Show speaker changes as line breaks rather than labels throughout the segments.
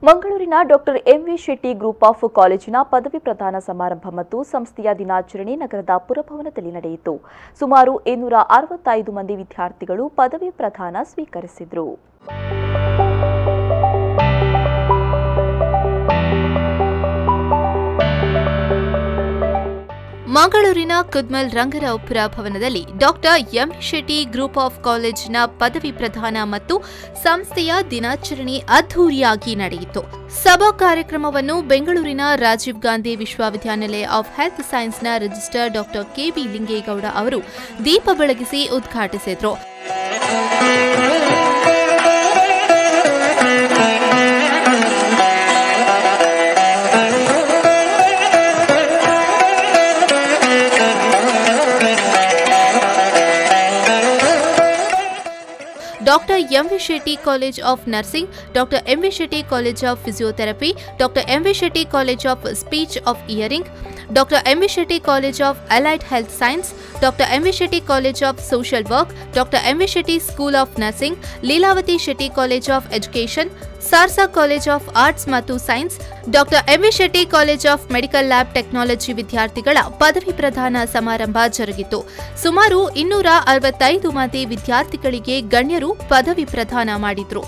ಮಂಗಳೂರಿನ doctor M V Shetty group of ಕಾಲೇಜಿನ ಪದವಿ ಪ್ರದಾನ ಸಮಾರಂಭ ಮತ್ತು ಸಂಸ್ಥೆಯ ದಿನಾಚರಣೆ ನಗರದ ಪುರಭವನದಲ್ಲಿ ನಡೆಯಿತು. ಸುಮಾರು 265 ಮಂದಿ ವಿದ್ಯಾರ್ಥಿಗಳು ಪದವಿ ಪ್ರದಾನ ಸ್ವೀಕರಿಸಿದರು.
ಮಂಗಳೂರಿನ ಕುದ್ಮಲ್ ರಂಗರಾವ್ಪುರ ಭವನದಲ್ಲಿ doctor M V Shetty group of ಕಾಲೇಜಿನ ಪದವಿ ಪ್ರದಾನ ಮತ್ತು ಸಂಸ್ಥೆಯ ದಿನಾಚರಣೆ ಅದ್ದೂರಿಯಾಗಿ ನಡೆಯಿತು. ಸಭಾ ಕಾರ್ಯಕ್ರಮವನ್ನು ಬೆಂಗಳೂರಿನ ರಾಜೀವ್ ಗಾಂಧಿ ವಿಶ್ವವಿದ್ಯಾನಿಲಯ ಆಫ್ ಹೆಲ್ತ್ ಸೈನ್ಸ್ನ ರಿಜಿಸ್ಟ್ರಾರ್ ಡಾಕ್ಟರ್ ಕೆಬಿ ಲಿಂಗೇಗೌಡ ಅವರು ದೀಪ ಬೆಳಗಿಸಿ ಉದ್ಘಾಟಿಸಿದರು. Dr. M.V. Shetty College of Nursing, Dr. M.V. Shetty College of Physiotherapy, Dr. M.V. Shetty College of Speech of Hearing, Dr. M.V. Shetty College of Allied Health Science, Dr. M.V. Shetty College of Social Work, Dr. M.V. Shetty School of Nursing, Leelavati Shetty College of Education, ಸಾರ್ಸಾ college of arts ಮತ್ತು science, doctor M V Shetty college of medical lab technology ವಿದ್ಯಾರ್ಥಿಗಳ ಪದವಿ ಪ್ರದಾನ ಸಮಾರಂಭ ಜರುಗಿತು. ಸುಮಾರು 265 ಮಂದಿ ವಿದ್ಯಾರ್ಥಿಗಳಿಗೆ ಗಣ್ಯರು ಪದವಿ ಪ್ರದಾನ ಮಾಡಿದರು.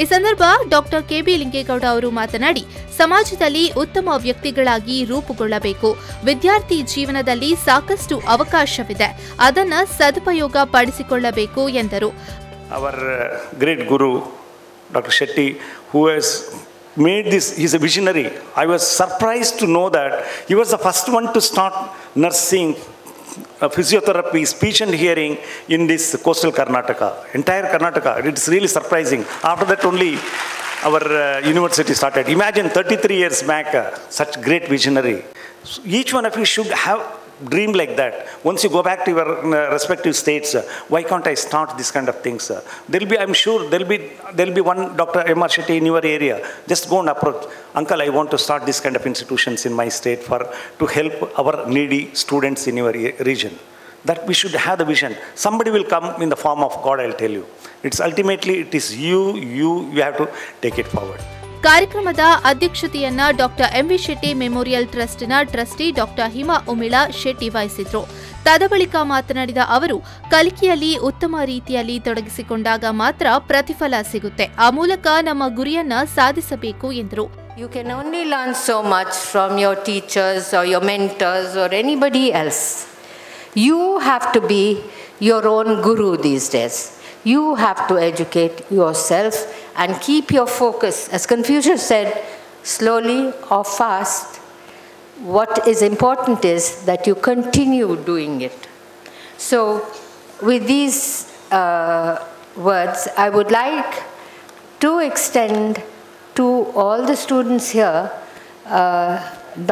ಈ ಸಂದರ್ಭ ಡಾಕ್ಟರ್ ಕೆಬಿ ಲಿಂಗೇಗೌಡ ಅವರು ಮಾತನಾಡಿ, ಸಮಾಜದಲ್ಲಿ ಉತ್ತಮ ವ್ಯಕ್ತಿಗಳಾಗಿ ರೂಪುಗೊಳ್ಳಬೇಕು. ವಿದ್ಯಾರ್ಥಿ ಜೀವನದಲ್ಲಿ ಸಾಕಷ್ಟು ಅವಕಾಶವಿದೆ, ಅದನ್ನು ಸದುಪಯೋಗ ಪಡಿಸಿಕೊಳ್ಳಬೇಕು ಎಂದರು.
Our great guru Dr. Shetty, who has made this, he is a visionary. I was surprised to know that he was the first one to start nursing, physiotherapy, speech and hearing in this coastal Karnataka, entire Karnataka. It's really surprising. After that only our university started. Imagine 33 years back, such great visionary. So each one of you should have dream like that. Once you go back to your respective states, why can't I start this kind of things? I'm sure there'll be one Dr. M.R. Shetty in your area. Just go and approach. Uncle, I want to start this kind of institutions in my state to help our needy students in your region. That we should have the vision. Somebody will come in the form of God, I'll tell you. It is you have to take it forward.
ಕಾರ್ಯಕ್ರಮದ ಅಧ್ಯಕ್ಷತೆಯನ್ನ doctor M V Shetty memorial ಟ್ರಸ್ಟ್ನ trustee doctor Hima ಉಮಿಳಾ Shetty ವಹಿಸಿದ್ರು. ತದಬಳಿಕ ಮಾತನಾಡಿದ ಅವರು, ಕಲಿಕೆಯಲ್ಲಿ ಉತ್ತಮ ರೀತಿಯಲ್ಲಿ ತೊಡಗಿಸಿಕೊಂಡಾಗ ಮಾತ್ರ ಪ್ರತಿಫಲ ಸಿಗುತ್ತೆ. ಆ ಮೂಲಕ ನಮ್ಮ ಗುರಿಯನ್ನ ಸಾಧಿಸಬೇಕು ಎಂದರು.
You can only learn so much from your teachers or your mentors or anybody else. You have to be your own guru these days. You have to educate yourself and keep your focus. As Confucius said, slowly or fast, what is important is that you continue doing it. So, with these words, I would like to extend to all the students here,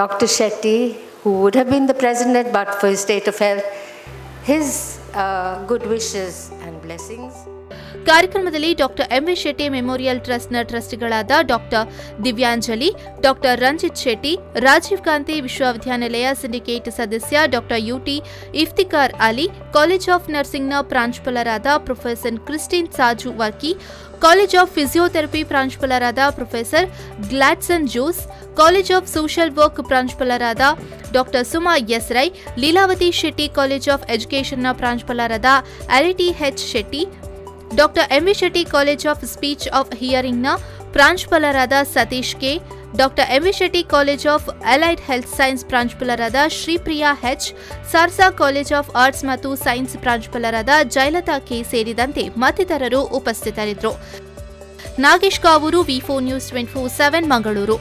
Dr. Shetty, who would have been the president but for his state of health, his good wishes and blessings.
ಕಾರ್ಯಕ್ರಮದಲ್ಲಿ doctor M V Shetty memorial ಟ್ರಸ್ಟ್ನ ಟ್ರಸ್ಟಿಗಳಾದ doctor Divyanjali, doctor Ranjit Shetty, Rajiv Gandhi ವಿಶ್ವವಿದ್ಯಾನಿಲಯ syndicate ಸದಸ್ಯ doctor U T Iftikhar Ali, college of ನರ್ಸಿಂಗ್ನ ಪ್ರಾಂಶುಪಾಲರಾದ professor Christine Saju Varkey, college of physiotherapy ಪ್ರಾಂಶುಪಾಲರಾದ professor Gladson Jose, college of social work ಪ್ರಾಂಶುಪಾಲರಾದ doctor Suma S Rai, Leelavathi Shetty college of ಎಜುಕೇಷನ್ನ ಪ್ರಾಂಶುಪಾಲರಾದ ಅಲಿಟಿ H Shetty, doctor M V Shetty college of speech of ಹಿಯರಿಂಗ್ನ ಪ್ರಾಂಶುಪಾಲರಾದ Satish K, doctor M V Shetty college of allied health science ಪ್ರಾಂಶುಪಾಲರಾದ Sripriya H, ಸಾರ್ಸಾ college of arts ಮತ್ತು science ಪ್ರಾಂಶುಪಾಲರಾದ ಜಯಲತಾ ಕೆ ಸೇರಿದಂತೆ ಮತ್ತಿತರರು ಉಪಸ್ಥಿತರಿದ್ದರು. ನಾಗೇಶ್ ಕಾವೂರು, ವಿ4 ನ್ಯೂಸ್ 24/7 ಮಂಗಳೂರು.